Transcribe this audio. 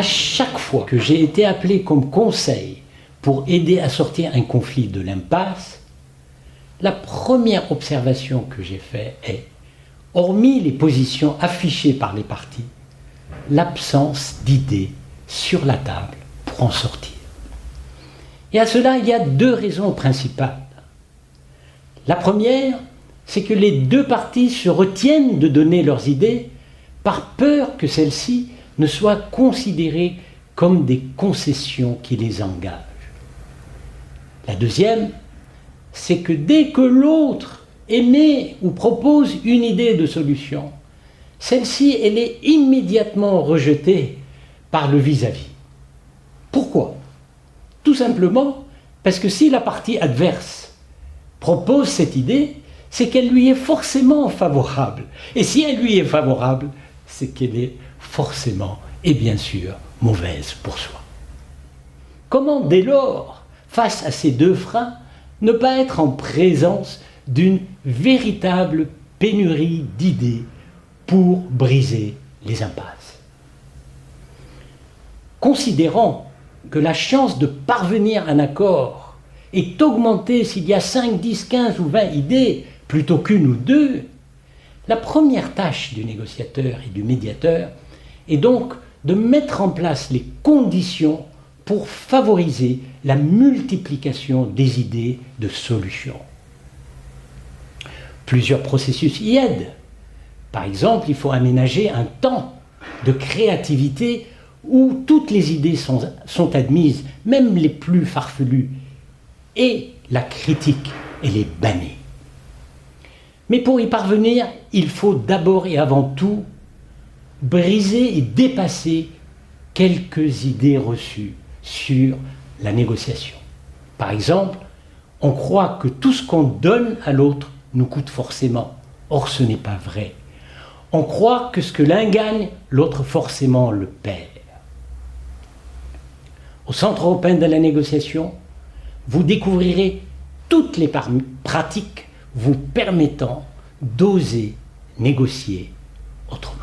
À chaque fois que j'ai été appelé comme conseil pour aider à sortir un conflit de l'impasse, la première observation que j'ai faite est, hormis les positions affichées par les parties, l'absence d'idées sur la table pour en sortir. Et à cela, il y a deux raisons principales. La première, c'est que les deux parties se retiennent de donner leurs idées par peur que celles-ci ne soient considérées comme des concessions qui les engagent. La deuxième, c'est que dès que l'autre émet ou propose une idée de solution, celle-ci, elle est immédiatement rejetée par le vis-à-vis. Pourquoi ? Tout simplement parce que si la partie adverse propose cette idée, c'est qu'elle lui est forcément favorable. Et si elle lui est favorable, c'est qu'elle est forcément et bien sûr mauvaise pour soi. Comment dès lors, face à ces deux freins, ne pas être en présence d'une véritable pénurie d'idées pour briser les impasses? Considérant que la chance de parvenir à un accord est augmentée s'il y a 5, 10, 15 ou 20 idées plutôt qu'une ou deux, la première tâche du négociateur et du médiateur est donc de mettre en place les conditions pour favoriser la multiplication des idées de solutions. Plusieurs processus y aident. Par exemple, il faut aménager un temps de créativité où toutes les idées sont admises, même les plus farfelues, et la critique, elle est bannie. Mais pour y parvenir, il faut d'abord et avant tout briser et dépasser quelques idées reçues sur la négociation. Par exemple, on croit que tout ce qu'on donne à l'autre nous coûte forcément. Or, ce n'est pas vrai. On croit que ce que l'un gagne, l'autre forcément le perd. Au Centre européen de la négociation, vous découvrirez toutes les pratiques vous permettant d'oser négocier autrement.